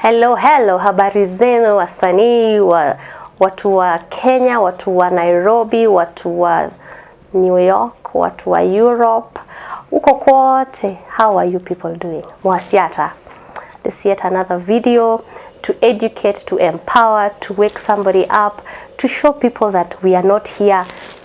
Hello, habari zenu wasanii watu wa Kenya, watu wa Nairobi, watu wa New York, watu wa Europe, uko kote. How are you people doing? Mwasiata. This is yet another video to educate, to empower, to wake somebody up, to show people that we are not here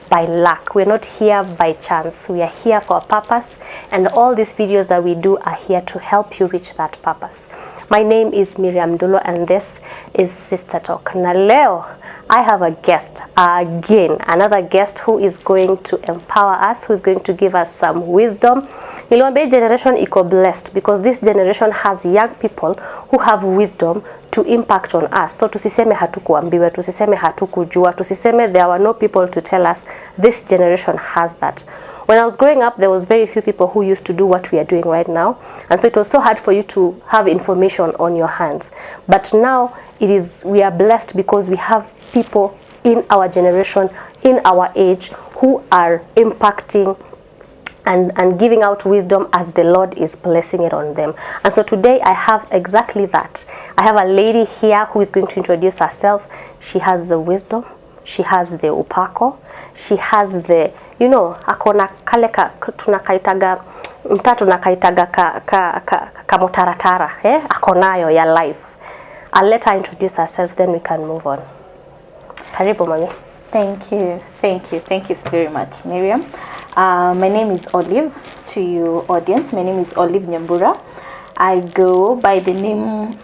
by luck. We're not here by chance. We are here for a purpose, and all these videos that we do are here to help you reach that purpose. My name is Miriam Dulo, and this is Sister Talk. Na leo, I have a guest, again, another guest who is going to empower us, who is going to give us some wisdom. Niliwambia generation iko blessed because this generation has young people who have wisdom to impact on us. So tusiseme hatukuambiwa, tusiseme hatukujua, tusiseme there were no people to tell us. This generation has that. When I was growing up, there was very few people who used to do what we are doing right now. And so it was so hard for you to have information on your hands. But now we are blessed because we have people in our generation, in our age, who are impacting and giving out wisdom as the Lord is blessing it on them. And so today I have exactly that. I have a lady here who is going to introduce herself. She has the wisdom. She has the upako. She has the, you know, akona kale tunakaitaga mtatu nakaitaga kamotaratara, akonayo ya life. I'll let her introduce herself, then we can move on. Karibu mami. Thank you very much, Miriam. My name is Olive. To you audience, my name is Olive Nyambura. I go by the name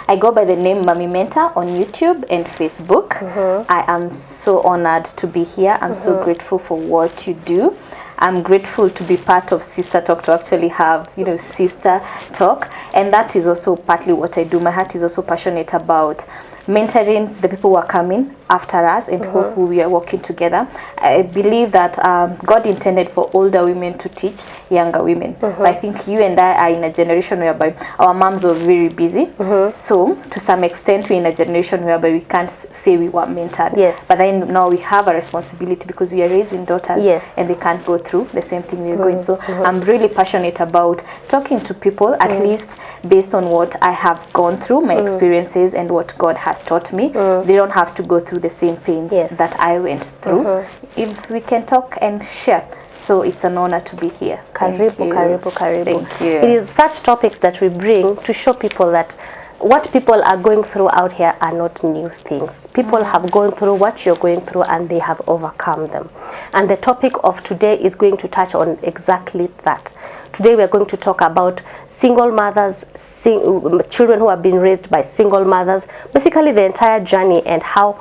I go by the name Mami Mentor on YouTube and Facebook. I am so honored to be here. I'm so grateful for what you do. I'm grateful to be part of Sister Talk, to actually have, you know, Sister Talk. And that is also partly what I do. My heart is also passionate about mentoring the people who are coming after us and who we are working together. I believe that God intended for older women to teach younger women. But I think you and I are in a generation whereby our moms are very busy. So to some extent we're in a generation whereby we can't say we were mentored. Yes. But then now we have a responsibility because we are raising daughters. Yes. And they can't go through the same thing we're going. So I'm really passionate about talking to people, at least based on what I have gone through, my experiences and what God has taught me. They don't have to go through the same pains that I went through. If we can talk and share. So it's an honor to be here. Karibu. Thank you. It is such topics that we bring to show people that what people are going through out here are not new things. People have gone through what you're going through and they have overcome them. And the topic of today is going to touch on exactly that. Today we're going to talk about single mothers, children who have been raised by single mothers, basically the entire journey and how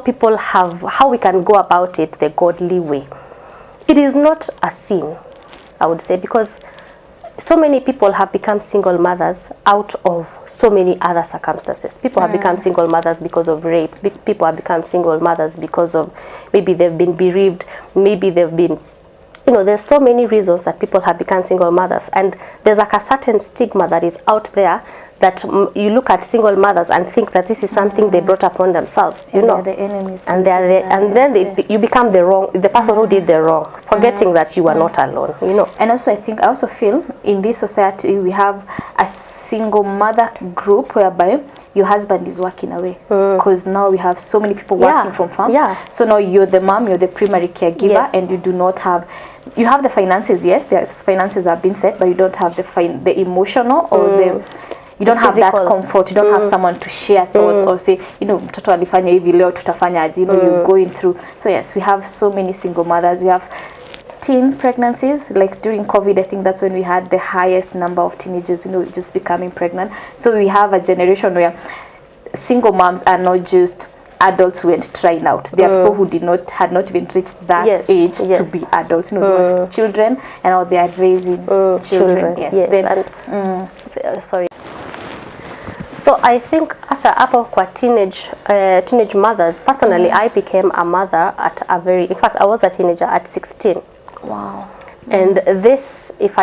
we can go about it the godly way. It is not a sin, I would say, because so many people have become single mothers out of so many other circumstances. People have become single mothers because of rape. People have become single mothers because of maybe they've been bereaved, maybe they've been, you know, there's so many reasons that people have become single mothers. And there's like a certain stigma that is out there that you look at single mothers and think that this is something they brought upon themselves, you know. They're the enemies. And then you become the person who did the wrong, forgetting that you are not alone, you know. And also I also feel in this society we have a single mother group whereby your husband is working away, because now we have so many people working from farm. So now you're the mom, you're the primary caregiver, and you do not have, you have the finances, yes, the finances have been set, but you don't have the emotional or you don't have that comfort. You don't have someone to share thoughts or say, you know, mtoto alifanya hivi leo tutafanya aje, you know, you're going through. So yes, we have so many single mothers. We have teen pregnancies, like during COVID, I think that's when we had the highest number of teenagers, you know, just becoming pregnant. So we have a generation where single moms are not just adults who went trying out. There are people who had not even reached that age to be adults. You know, those children, and now they are raising children. Yes. Sorry. So I think kwa teenage mothers, personally, I became a mother at in fact, I was a teenager at 16. Wow. And this, if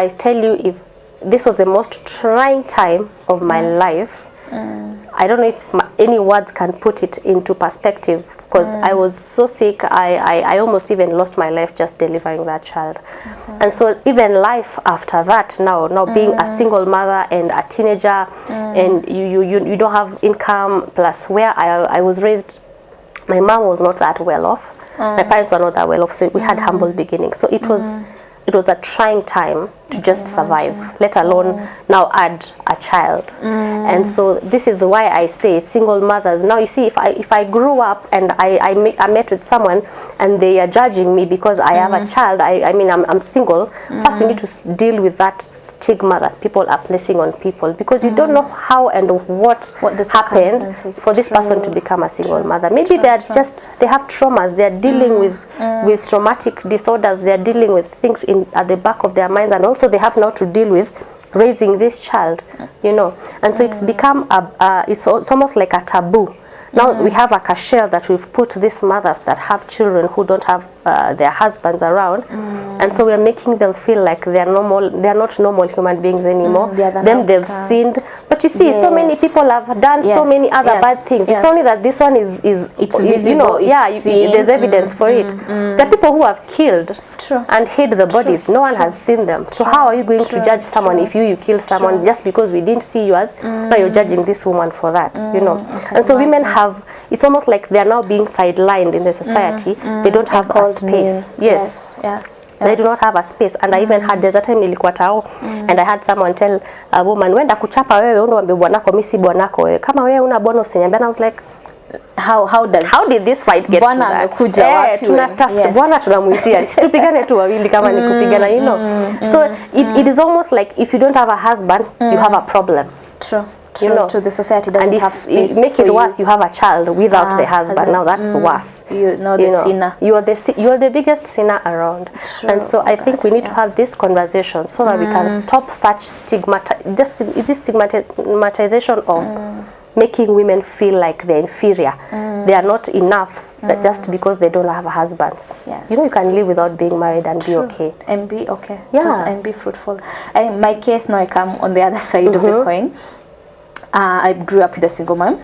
this was the most trying time of my life, I don't know if any words can put it into perspective, because I was so sick. I almost even lost my life just delivering that child. And so even life after that, now being a single mother and a teenager, and you don't have income, plus where I was raised, my mom was not that well off. My parents were not that well off, so we had humble beginnings. So it was a trying time to just survive, let alone now add a child. And so this is why I say single mothers. Now you see, if I grew up and I met with someone and they are judging me because I have a child, I mean I'm single, first we need to deal with that stigma that people are placing on people, because you don't know how and what happened for this person to become a single mother. Maybe they have traumas, they are dealing with traumatic disorders, they are dealing with things at the back of their minds, and also they have now to deal with raising this child, you know. And so it's become it's almost like a taboo. Now we have a cachet that we've put these mothers that have children who don't have their husbands around, and so we're making them feel like they're not normal human beings anymore. They've sinned. But you see, so many people have done so many other bad things. It's only that this one is visible, you know, there's evidence for it. There are people who have killed and hid the bodies. No one has seen them. So how are you going to judge someone if you kill someone just because we didn't see yours? Now you're judging this woman for that, you know. And so women have, it's almost like they're now being sidelined in the society. They don't have a space. Yes. They do not have a space. And I even had, there's a time nilikuwa tao, and I had someone tell a woman, wenda kuchapa wewe undo wambe bwanako mimi si bwanako wewe, kama wewe una bwana usiniambia. And I was like, how did this fight get to that? Tunatafuta bwana tunamuitia, situpigane tu wawili kama ni kupigana, you know. So it is almost like if you don't have a husband, you have a problem. You know, the society doesn't have space. Make it worse, you have a child without the husband. Now that's worse. You're the sinner. You're the biggest sinner around. And so I think we need to have this conversation so that we can stop such stigmatization of making women feel like they're inferior. They are not enough just because they don't have husbands. You know, you can live without being married and be okay. And be okay. And be fruitful. And in my case, now I come on the other side of the coin. I grew up with a single mom.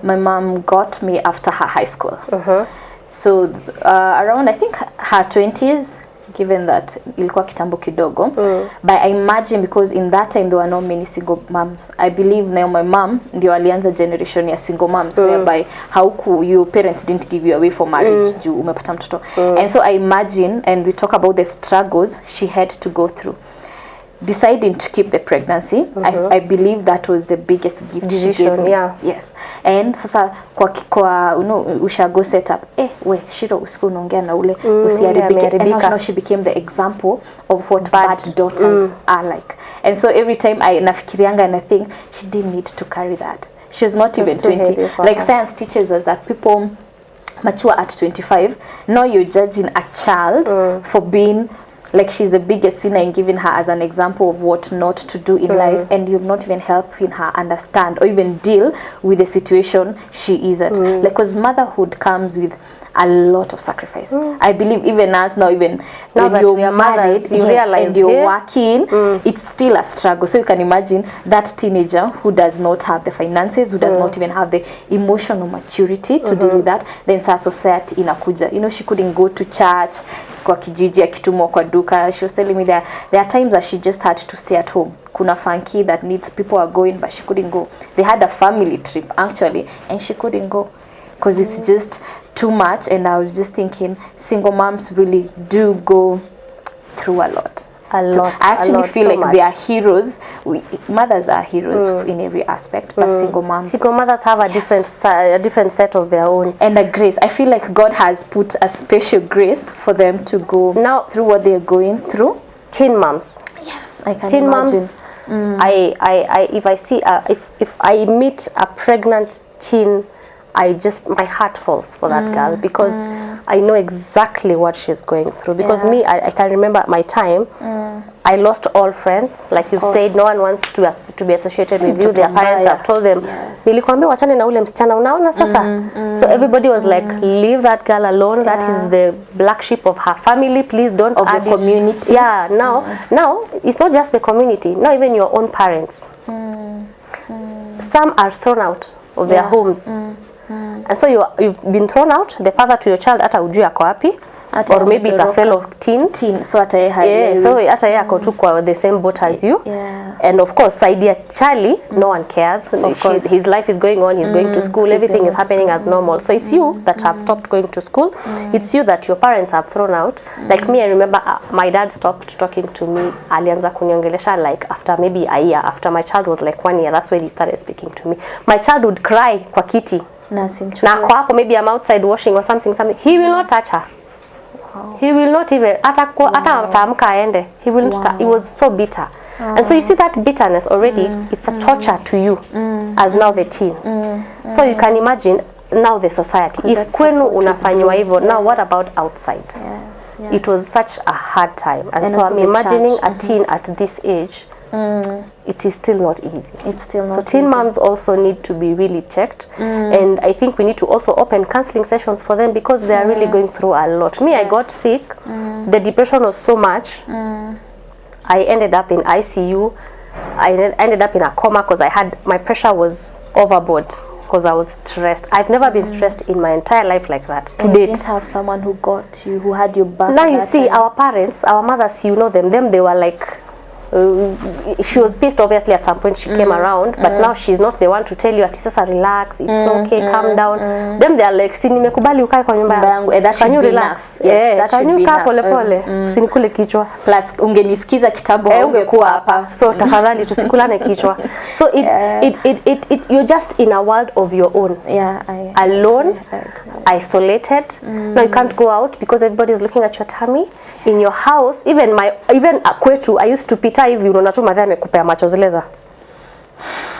My mom got me after her high school. So around, I think, her 20s, given that ilikuwa kitambo kidogo. But I imagine, because in that time there were not many single moms. I believe now my mom ndio alianza generation ya single moms, whereby your parents didn't give you away for marriage juu umepata mtoto. And so I imagine, and we talk about the struggles she had to go through deciding to keep the pregnancy. I believe that was the biggest gift she gave me. Yes. And sasa kwa ushago set up, we Shiro usiku unaongea na ule usiharibike. And now she became the example of what bad daughters are like. And so every time I nafikirianga and I think she didn't need to carry that. She was not even 20. Like science teaches us that people mature at 25. Now you're judging a child for being like she's the biggest sinner in giving her as an example of what not to do in life, and you're not even helping her understand or even deal with the situation she is at. Like, because motherhood comes with a lot of sacrifice. I believe even us now, even now when you're married, you realize and you're working, it's still a struggle. So you can imagine that teenager who does not have the finances, who does not even have the emotional maturity to deal with that. Then society inakuja. You know, she couldn't go to church. Kwa kijiji akitumwa kwa duka. She was telling me there are times that she just had to stay at home. Kuna funky that needs people are going, but she couldn't go. They had a family trip actually, and she couldn't go because it's just too much. And I was just thinking, single moms really do go through a lot. I actually feel like they are heroes. Mothers are heroes in every aspect, but single mothers have a different set of their own, and a grace. I feel like God has put a special grace for them to go now through what they're going through. Teen moms. Yes, I can imagine. If I see if I meet a pregnant teen, my heart falls for that girl, because I know exactly what she's going through. Because me, I can remember my time. I lost all friends. Like you said, no one wants to be associated with you. Their parents have told them, nilikwambia wachane na ule msichana, unaona sasa. So everybody was like, leave that girl alone. That is the black sheep of her family. Please don't add the community. Now it's not just the community. Now even your own parents. Some are thrown out of their homes. And so you've been thrown out, the father to your child hata ujui ako wapi, or maybe it's a fellow teen. So hata yeye so hata yeye ako tu kwa the same boat as you. And of course side ya Charlie, no one cares. His life is going on, he's going to school, everything is happening as normal. So it's you that have stopped going to school. It's you that your parents have thrown out. Like me, I remember my dad stopped talking to me. Alianza kuniongelesha like after maybe a year, after my child was like 1 year, that's when he started speaking to me. My child would cry kwa kiti. Na kwa hapo, maybe I'm outside washing or something. He will not touch her. He will not even hata atamka aende. He will not. He was so bitter. And so you see that bitterness already, it's a torture to you as now the teen. So you can imagine now the society. If kwenu unafanywa hivyo, now what about outside? It was such a hard time. And so I'm imagining a teen at this age. It is still not easy. It's still not so teen moms also need to be really checked, and I think we need to also open counseling sessions for them because they are really going through a lot. Me, I got sick. The depression was so much. I ended up in ICU. I ended up in a coma because my pressure was overboard because I was stressed. I've never been stressed in my entire life like that to date. You didn't have someone who got you, who had your back. Now you see our parents, our mothers, you know them they were like she was pissed obviously at some point she came around, but now she's not the one to tell you ati sasa relax, it's okay, calm down. Them they are like si nimekubali ukae kwa nyumba yangu, can you relax? Can you kaa pole pole, usinikule kichwa, plus ungenisikiza kitambo ungekuwa hapa, so tafadhali tusikulane kichwa. So it you're just in a world of your own, alone, isolated. Now you can't go out because everybody is looking at your tummy. In your house, even kwetu, I used to pita hivi, unaona tu madhara amekupea macho zile za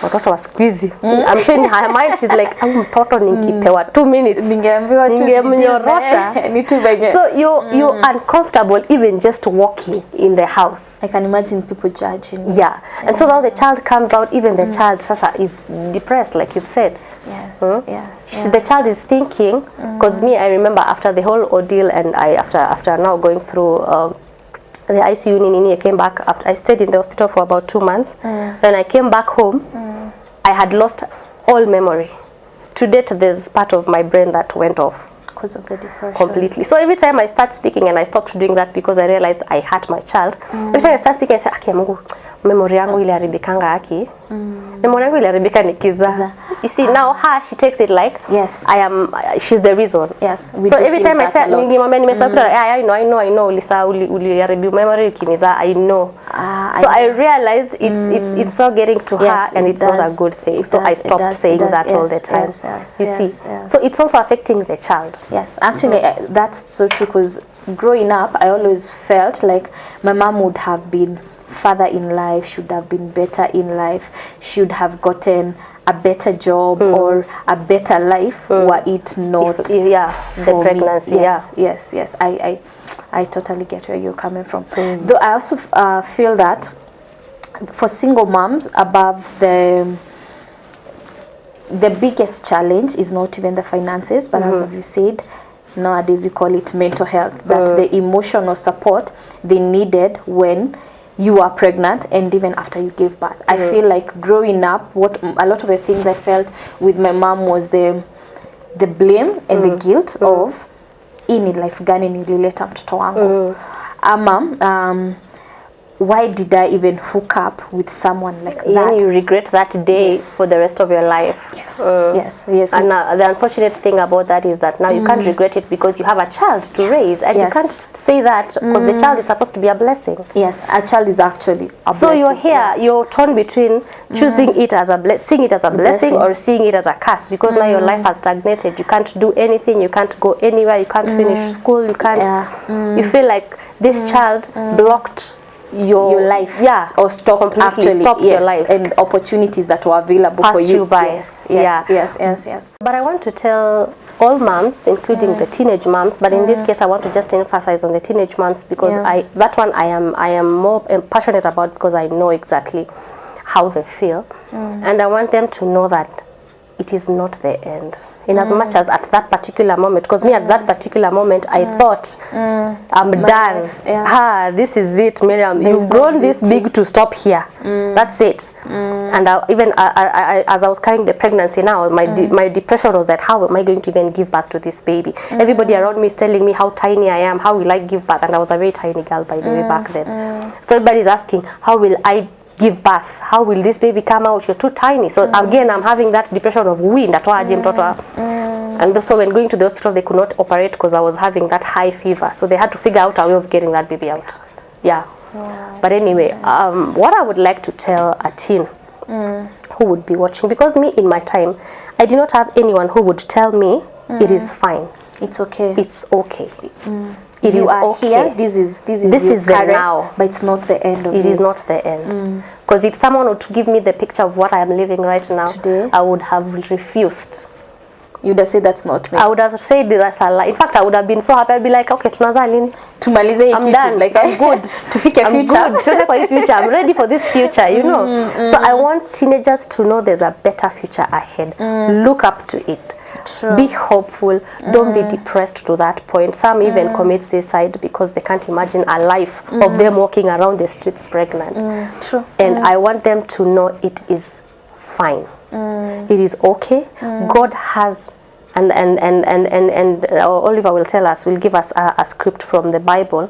watoto wa squeezy. I'm sure in her mind she's like, mtoto nikipewa 2 minutes ningeambiwa tu ningemnyorosha. So you're uncomfortable even just walking in the house. I can imagine people judging. And so now the child comes out, even the child sasa is depressed, like you've said. The child is thinking, because me, I remember after the whole ordeal, and after now going through the ICU nini, I came back after I stayed in the hospital for about 2 months. Then I came back home. I had lost all memory. To date, there's part of my brain that went off because of the depression completely. So every time I start speaking, and I stopped doing that because I realized I hurt my child. Every time I start speaking, I say, "Aki Mungu, memory yangu ile haribikanga aki." Memory yangu ile haribika nikiza. You see, now she takes it like, she's the reason. So every time I say, "Ningimwambia nimesahau," I know uliharibu memory ukiniza, I know. So I realized it's not getting to her, and it's not a good thing. So I stopped saying that all the time. You see, so it's also affecting the child. Actually, that's so true, because growing up, I always felt like my mom would have been further in life, should have been better in life, should have gotten a better job or a better life were it not the pregnancy. Yes. I totally get where you're coming from. Though I also feel that for single moms, above the biggest challenge is not even the finances, but as you said, nowadays we call it mental health, that the emotional support they needed when you are pregnant and even after you give birth. I feel like growing up, what a lot of the things I felt with my mom was the blame and the guilt of ini life gani nilileta mtoto wangu, ama why did I even hook up with someone like that? You regret that day for the rest of your life. Yes. And the unfortunate thing about that is that now you can't regret it because you have a child to raise, and you can't say that because the child is supposed to be a blessing. A child is actually a so blessing. You're here, you're torn between choosing it as seeing it as a blessing or seeing it as a curse, because now your life has stagnated. You can't do anything, you can't go anywhere, you can't finish school, you can't you feel like this child blocked your life, or stopped your life, and opportunities that were available for you. Yes. But I want to tell all moms, including the teenage moms, but in this case I want to just emphasize on the teenage moms, because I am more passionate about, because I know exactly how they feel, and I want them to know that it is not the end. In as much as at that particular moment, because me at that particular moment I thought I'm done. This is it, Miriam. You've grown this big to stop here. That's it. And even as I was carrying the pregnancy now, my depression was that how am I going to even give birth to this baby? Everybody around me is telling me how tiny I am, how will I give birth? And I was a very tiny girl, by the way, back then. So everybody's asking, how will I give birth? How will this baby come out? You're too tiny. So again, I'm having that depression of wind. And so when going to the hospital, they could not operate because I was having that high fever. So they had to figure out a way of getting that baby out. Yeah. But anyway, what I would like to tell a teen who would be watching, because me in my time, I did not have anyone who would tell me it is fine. It's okay. It's okay. It you is are okay. Here. This is the now. But it's not the end of it. It is not the end. Because if someone were to give me the picture of what I am living right now, today, I would have refused. You would have said that's not me. I would have said that's a lie. In fact, I would have been so happy. I'd be like, okay, tunazaa lini? I'm done. Like, I'm good. To pick a future. I'm good. Future. I'm ready for this future, you know. So I want teenagers to know there's a better future ahead. Look up to it. True. Be hopeful. Don't be depressed to that point. Some even commit suicide because they can't imagine a life of them walking around the streets pregnant. True. And I want them to know it is fine. It is okay. God has, and Oliver will tell us, will give us a script from the Bible.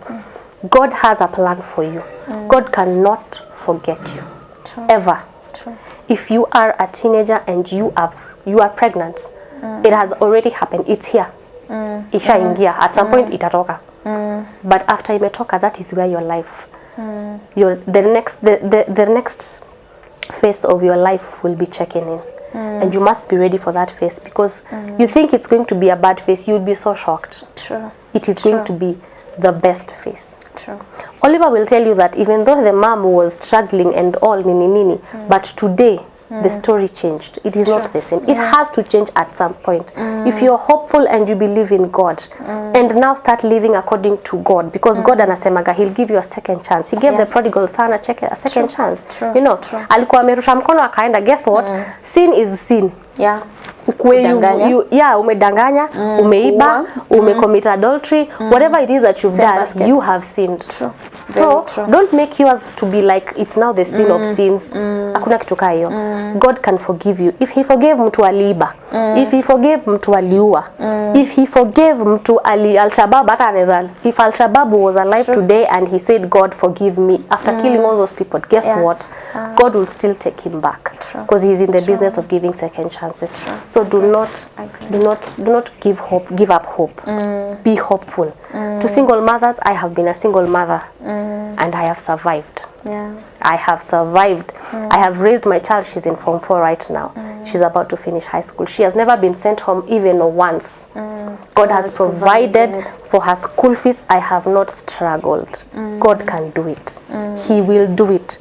God has a plan for you. God cannot forget you. True. Ever. True. If you are a teenager and you are pregnant, it has already happened. It's here. Ishaingia. At some point itatoka. But after imetoka, that is where your life, the next phase of your life will be checking in. And you must be ready for that phase, because you think it's going to be a bad phase, you'll be so shocked. True. It is going to be the best phase. True. Oliver will tell you that even though the mom was struggling and all nini, but today the story changed. It is not the same. It has to change at some point. If you're hopeful and you believe in God, and now start living according to God, because God anasemaga he'll give you a second chance. He gave the prodigal son a second chance. You know, alikuwa amerusha mkono akaenda. Guess what? Sin is sin. Yeah. Umedanganya, umeiba, umecommit adultery, whatever it is that you've done, you have sinned. True. So don't make yours to be like it's now the sin of sins. Hakuna kitu kaa hiyo. God can forgive you. If he forgave mtu aliiba, if he forgave mtu aliua, if he forgave mtu Al-Shabaab, hata anaweza, if Al-Shabaab was alive today and he said God forgive me after killing all those people, guess what? God will still take him back, because he's in the business of giving second chances. So do not give up hope. Be hopeful. To single mothers, I have been a single mother and I have survived. I have survived. I have raised my child. She's in Form 4 right now. She's about to finish high school. She has never been sent home even once. God has provided for her school fees. I have not struggled. God can do it. He will do it.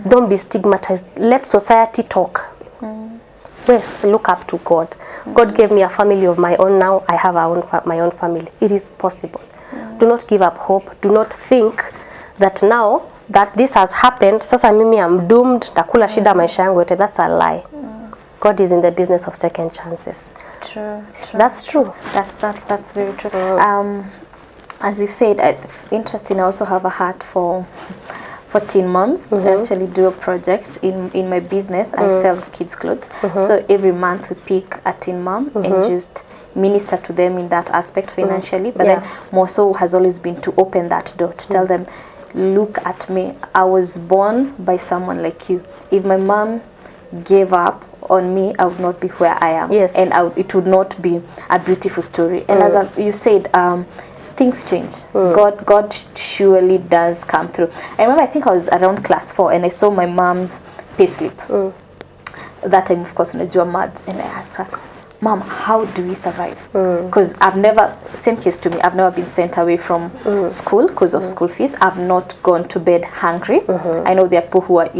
Don't be stigmatized. Let society talk. Yes, look up to God. God gave me a family of my own now. I have my own family. It is possible. Do not give up hope. Do not think that now that this has happened, sasa mimi am doomed, takula shida maisha yangu yote. That's a lie. God is in the business of second chances. True. That's true. That's very true. As you've said, interesting. I also have a heart for teen moms. I actually do a project in my business. I sell kids clothes. So every month we pick a teen mom and just minister to them in that aspect financially. But then more so has always been to open that door, to tell them, look at me. I was born by someone like you. If my mom gave up on me, I would not be where I am. Yes. And it would not be a beautiful story. And as you said, things change. God surely does come through. I remember, I think I was around class 4 and I saw my mom's payslip. That time, of course, unajua maths, and I asked her, Mom, how do we survive? Because I've never, same case to me, I've never been sent away from school because of school fees. I've not gone to bed hungry. I know there are people who are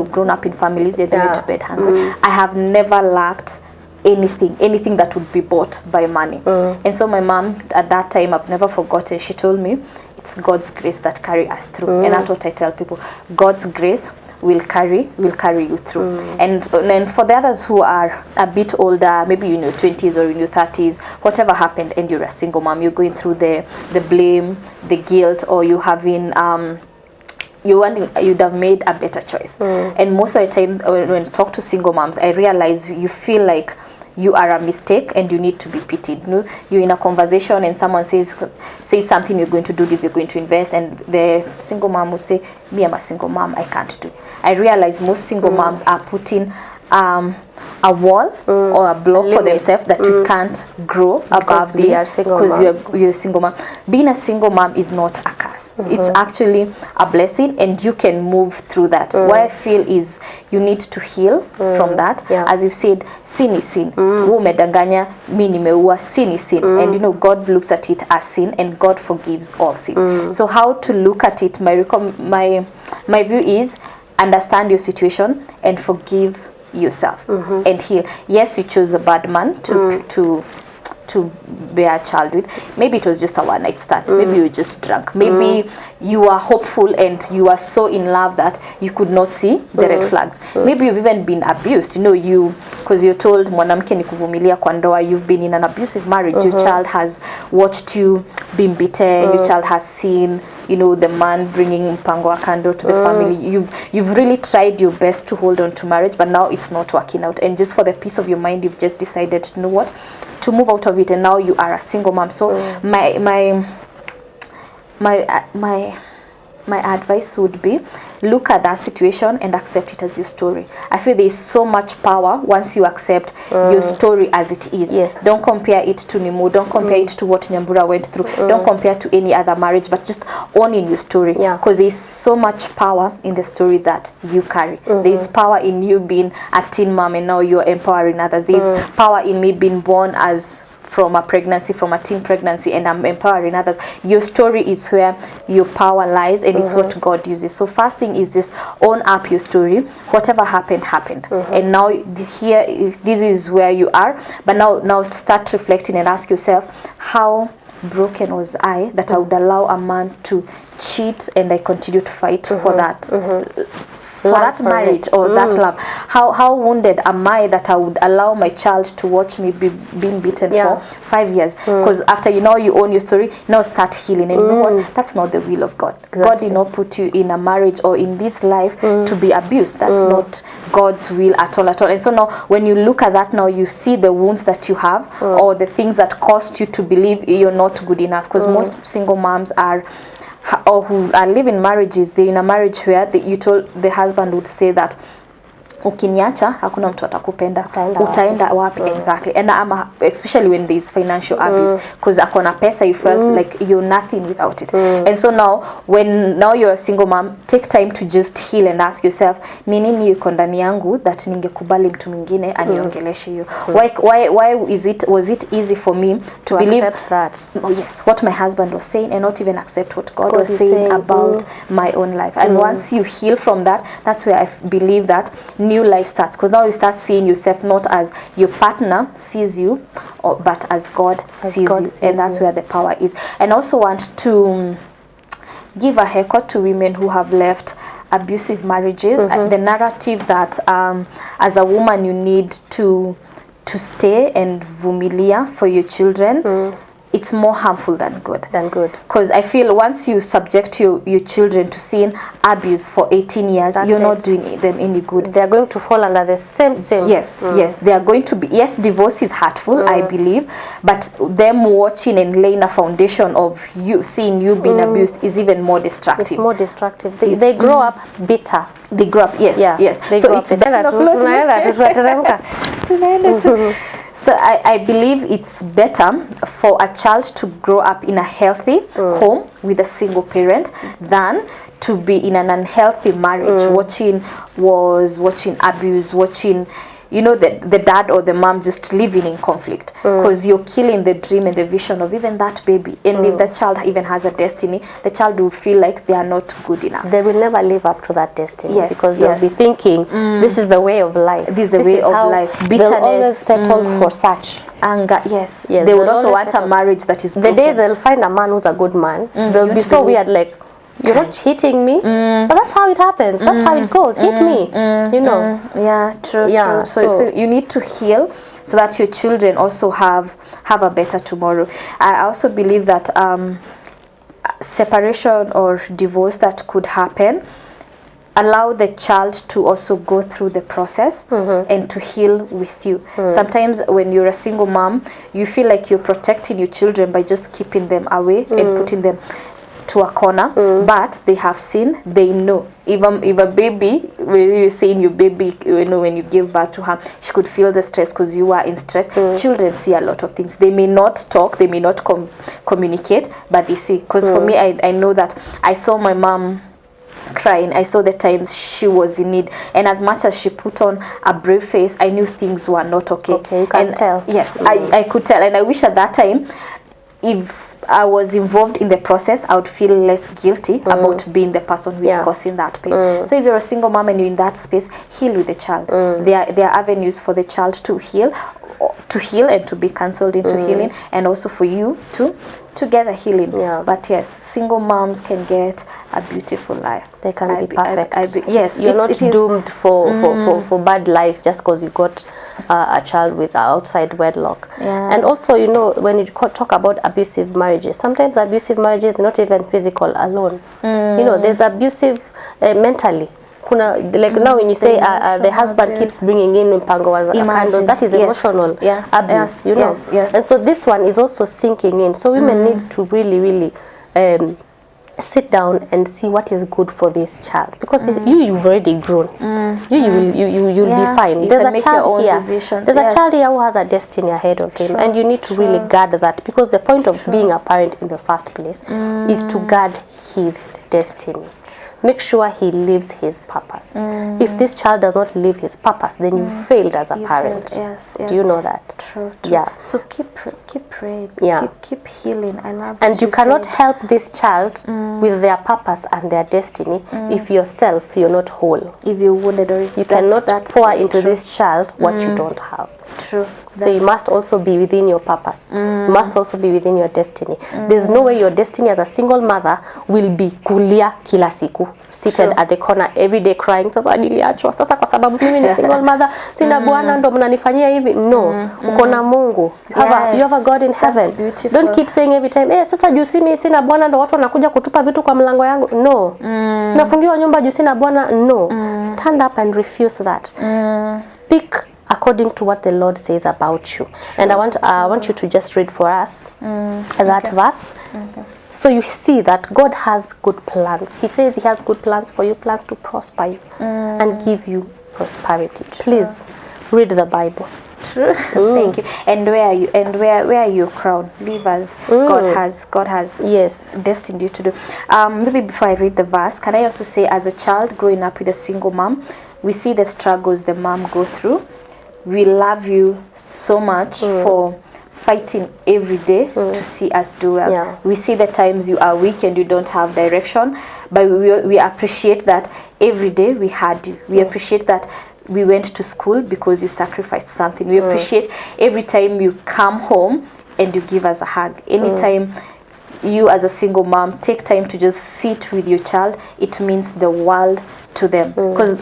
grown up in families, they went to bed hungry. I have never lacked anything that would be bought by money. And so my mom, at that time, I've never forgotten, she told me, it's God's grace that carry us through. And that's what I tell people. God's grace will carry you through. And for the others who are a bit older, maybe in your 20s or in your 30s, whatever happened and you're a single mom, you're going through the blame, the guilt, or you having you'd have made a better choice. And most of the time when I talk to single moms, I realize you feel like you are a mistake and you need to be pitied. You know, you're in a conversation and someone says something, you're going to do this, you're going to invest, and the single mom will say, me, I'm a single mom, I can't do. I realize most single moms are putting a wall or a block for themselves that you can't grow above this because you're a single mom. Being a single mom is not a curse. It's actually a blessing, and you can move through that. What I feel is you need to heal from that. As you said, sin is sin. Umedanganya, mi nimeua, sin is sin. And you know, God looks at it as sin, and God forgives all sin. So how to look at it, my view is understand your situation and forgive yourself and heal. Yes, you chose a bad man to bear a child with. Maybe it was just a one night stand. Maybe you were just drunk. Maybe you are hopeful and you are so in love that you could not see the red flags. Maybe you've even been abused. You know, because you're told mwanamke ni kuvumilia kwa ndoa. You've been in an abusive marriage. Your child has watched you being beaten. Your child has seen, you know, the man bringing mpango wa kando to the family. You've really tried your best to hold on to marriage, but now it's not working out. And just for the peace of your mind, you've just decided, you know what, to move out of it, and now you are a single mom. So my advice would be, look at that situation and accept it as your story. I feel there is so much power once you accept your story as it is. Yes. Don't compare it to Nimu, don't compare it to what Nyambura went through, don't compare to any other marriage, but just owning your story. Because there is so much power in the story that you carry. There is power in you being a teen mom and now you're empowering others. There is power in me being born from a teen pregnancy, and I'm empowering others. Your story is where your power lies, and it's what God uses. So first thing is just own up your story. Whatever happened. And now here, this is where you are. But now start reflecting and ask yourself, how broken was I that I would allow a man to cheat and I continue to fight for that? For that marriage or that love. How wounded am I that I would allow my child to watch me being beaten for 5 years? Because after you own your story, now start healing. And you know what? That's not the will of God. Exactly. God did not put you in a marriage or in this life to be abused. That's not God's will at all. And so now when you look at that, now you see the wounds that you have or the things that caused you to believe you're not good enough. Because most single moms or who are living marriages, they're in a marriage where the husband would say that ukiniacha hakuna mtu atakupenda, utaenda wapi? Exactly. And especially when there is financial abuse, because akona pesa, you felt like you're nothing without it. And so now you're a single mom, take time to just heal and ask yourself, ni nini yuko ndani yangu that ningekubali mtu mwingine aniongeleshe hiyo? Why was it easy for me to believe accept that? Oh yes, what my husband was saying, and not even accept what God was saying about my own life. And once you heal from that, that's where I believe that new life starts, because now you start seeing yourself not as your partner sees you, but as God sees you, and that's where the power is. And I also want to give a haircut to women who have left abusive marriages. The narrative that as a woman you need to stay and vumilia for your children, it's more harmful than good. Because I feel once you subject your children to seeing abuse for 18 years, you're not doing them any good. They're going to fall under the same. Yes, they are going to be. Yes, divorce is hurtful, I believe, but them watching and laying a foundation of you seeing you being abused is even more destructive. It's more destructive. They grow up bitter. They grow up, yes. So it's better to So I believe it's better for a child to grow up in a healthy home with a single parent than to be in an unhealthy marriage, watching wars, watching abuse, watching the dad or the mom just living in conflict, because you're killing the dream and the vision of even that baby. And if the child even has a destiny, the child will feel like they are not good enough. They will never live up to that destiny, because they'll be thinking, this is the way of life. This is the way of life. Bitterness. They'll always settle for such. Anger, yes. They would also want a marriage that is broken. The day they'll find a man who's a good man, they'll be so weird, like, you're not hitting me, but that's how it happens. That's how it goes. Hit me, Yeah, true. Yeah, so you need to heal so that your children also have a better tomorrow. I also believe that separation or divorce that could happen, allow the child to also go through the process and to heal with you. Sometimes when you're a single mom, you feel like you're protecting your children by just keeping them away and putting them to a corner, but they have seen, they know. Even if a baby, when you're saying your baby, you know, when you give birth to her, she could feel the stress because you are in stress. Children see a lot of things. They may not talk, they may not communicate, but they see. Because for me, I know that I saw my mom crying. I saw the times she was in need, and as much as she put on a brave face, I knew things were not okay. Okay, you can tell. Yes, I could tell, and I wish at that time, if I was involved in the process, I would feel less guilty about being the person who is causing that pain. So if you're a single mom and you're in that space, heal with the child. There are avenues for the child to heal and to be counseled into healing, and also for you to together healing. But yes, single moms can get a beautiful life. They can be perfect. Yes, you're not doomed for bad life just because you got a child with outside wedlock. And also, you know, when you talk about abusive marriages, sometimes abusive marriages is not even physical alone. You know, there's abusive mentally. Like now when you say the husband keeps bringing in mpango wa kando, that is emotional abuse, you know. And so this one is also sinking in. So women need to really sit down and see what is good for this child, because you've already grown. You'll be fine. There's a child here. There's a child here who has a destiny ahead of him, and you need to really guard that, because the point of being a parent in the first place is to guard his destiny. Make sure he lives his purpose. If this child does not live his purpose, then you failed as a parent. Do you know that? True. Yeah. So keep praying. Keep healing. I love. And you cannot help this child with their purpose and their destiny if yourself you're not whole. If you're wounded, or you cannot pour into this child what you don't have. True. So you must also be within your purpose. You must also be within your destiny. There's no way your destiny as a single mother will be kulia kila siku, seated at the corner every day crying, sasa niliachwa, sasa kwa sababu mimi ni single mother, sina bwana ndo mnanifanyia hivi. No, uko na Mungu. You have a God in heaven. Don't keep saying every time, sasa juu mimi sina bwana ndo watu wanakuja kutupa vitu kwa mlango yangu. No. Nafungiwa nyumba juu sina bwana. No. Stand up and refuse that. Speak according to what the Lord says about you. And I want you to just read for us that verse. So you see that God has good plans. He says he has good plans for you, plans to prosper you and give you prosperity. Please read the Bible. True. Thank you. And where are you? And where are you crowned? Leave us. God has destined you to do. Maybe before I read the verse, can I also say, as a child growing up with a single mom, we see the struggles the mom go through. We love you so much for fighting every day to see us do well. We see the times you are weak and you don't have direction, but we appreciate that every day we had you. We appreciate that we went to school because you sacrificed something. We appreciate every time you come home and you give us a hug. Anytime you as a single mom take time to just sit with your child, it means the world to them, because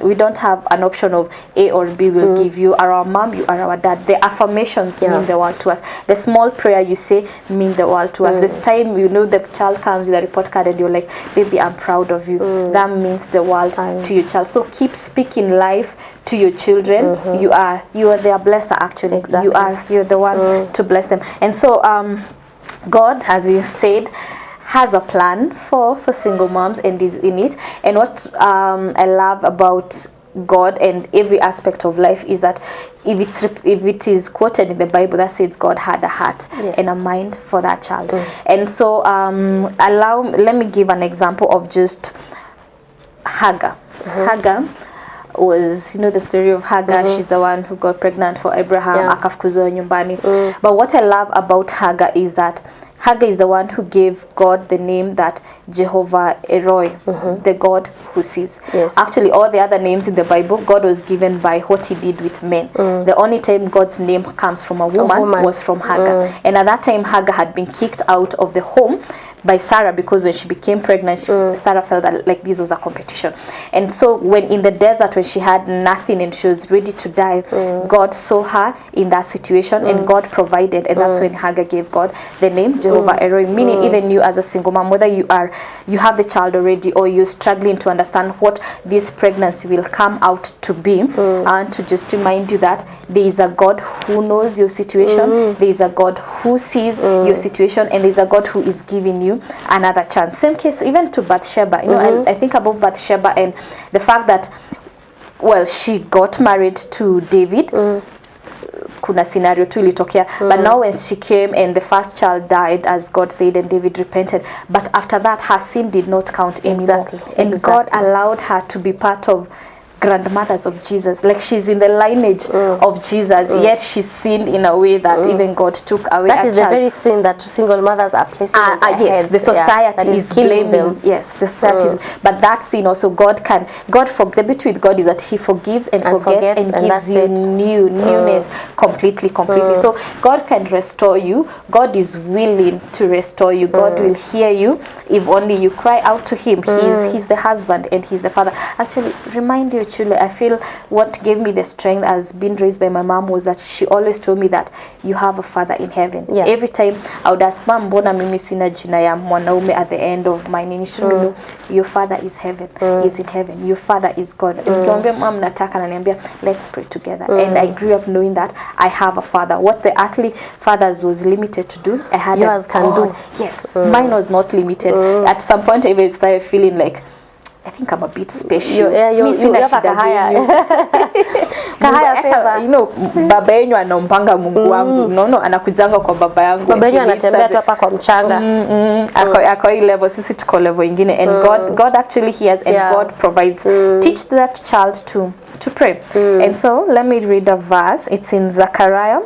we don't have an option of A or B will give you. Are our mom, you are our dad. The affirmations mean the world to us. The small prayer you say mean the world to us. The time you know the child comes with a report card and you're like, baby, I'm proud of you, that means the world to your child. So keep speaking life to your children. You are their blesser, actually. You're the one to bless them. And so God, as you said, has a plan for single moms and is in it. And what I love about God and every aspect of life is that if it is quoted in the Bible, that says God had a heart and a mind for that child. And so let me give an example of just Hagar. Hagar was, you know the story of Hagar. She's the one who got pregnant for Abraham, akafukuzwa nyumbani. But what I love about Hagar is that Hagar is the one who gave God the name that Jehovah Eroi, the God who sees. Actually, all the other names in the Bible, God was given by what he did with men. The only time God's name comes from a woman was from Hagar. And at that time, Hagar had been kicked out of the home by Sarah, because when she became pregnant, Sarah felt that like this was a competition. And so when in the desert, when she had nothing and she was ready to die, God saw her in that situation, and God provided, and that's when Hagar gave God the name Jehovah Eroi, meaning even you as a single mom, whether you have the child already or you're struggling to understand what this pregnancy will come out to be, and to just remind you that there is a God who knows your situation, there is a God who sees your situation, and there is a God who is giving you another chance. Same case even to Bathsheba. You know, I think about Bathsheba and the fact that, well, she got married to David. Kuna scenario tu ilitokea, but now when she came and the first child died, as God said, and David repented, but after that her sin did not count anymore. And God allowed her to be part of grandmothers of Jesus, like she's in the lineage of Jesus, yet she's sinned in a way that even God took away. That is the very sin that single mothers are placing on their heads. The society is blaming them. Yes, the society is, but that sin also the beauty with God is that He forgives and forgets and gives you newness completely. So God can restore you. God is willing to restore you. God will hear you if only you cry out to Him. He's the husband and He's the father. Actually, remind you, I feel what gave me the strength as being raised by my mom was that she always told me that you have a father in heaven. Every time I would ask, Mom, mbona mimi sina jina ya mwanaume at the end of my name? She told me, your father is heaven, is in heaven. Your father is God. Nikiambia mom nataka, ananiambia let's pray together. And I grew up knowing that I have a father. What the earthly fathers was limited to do, I had yours can do. Yes, mine was not limited. At some point I even started feeling like I think I'm a bit special. You have a kahaya favor. You know, baba yenyu anampanga Mungu wangu. No, anakujanga kwa baba yangu. Baba yenyu anatembea tu hapa kwa mchanga. Ako level, sisi tuko level ingine. And God actually hears and God provides. Teach that child to pray. And so, let me read a verse. It's in Zechariah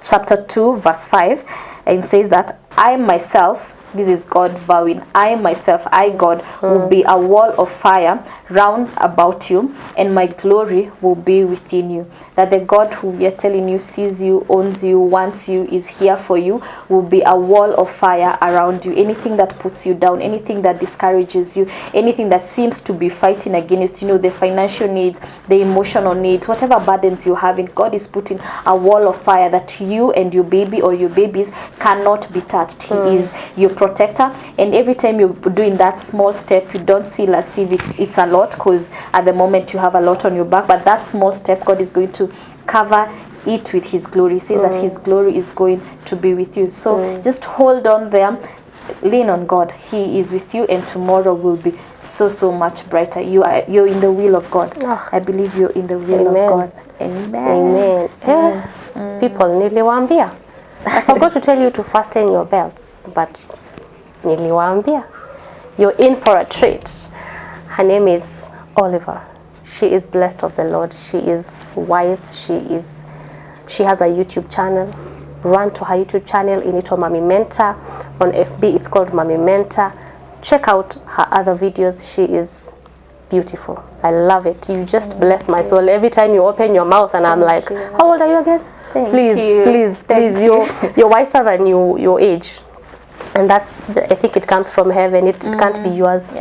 chapter 2, verse 5. And it says that I myself, this is God vowing, I myself, I God, will be a wall of fire round about you, and my glory will be within you. That the God who we are telling you sees you, owns you, wants you, is here for you, will be a wall of fire around you. Anything that puts you down, anything that discourages you, anything that seems to be fighting against, you know, the financial needs, the emotional needs, whatever burdens you have, God is putting a wall of fire that you and your baby or your babies cannot be touched. He is your protector, and every time you're doing that small step, you don't feel as if it's a lot, because at the moment you have a lot on your back, but that small step, God is going to cover it with His glory. He says that His glory is going to be with you. So just hold on there, lean on God. He is with you, and tomorrow will be so much brighter. You're in the will of God. I believe you're in the will of God. Amen. People, niliwaambia. I forgot to tell you to fasten your belts, but niliwaambia. You're in for a treat. Her name is Oliver. She is blessed of the Lord. She is wise. She has a YouTube channel. Run to her YouTube channel, Inito Mami Mentor. On FB, it's called Mami Mentor. Check out her other videos. She is beautiful. I love it. You just bless my soul every time you open your mouth, and I'm like, how old are you again? Please. You're wiser than your age, and that's, I think it comes from heaven. It can't be yours.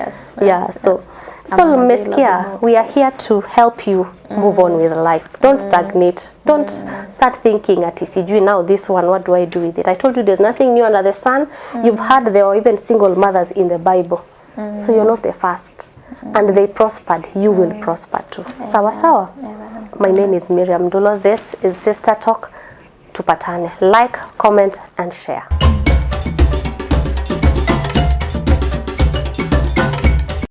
So Meskia, we are here to help you move on with life. Don't stagnate. Don't start thinking at sijui now this one, what do I do with it? I told you there's nothing new under the sun. You've heard there are even single mothers in the Bible, so you're not the first. And they prospered. You will prosper too. Sawa sawa. My name is Miriam Dulo. This is Sister Talk. Tupatane. Like, comment and share.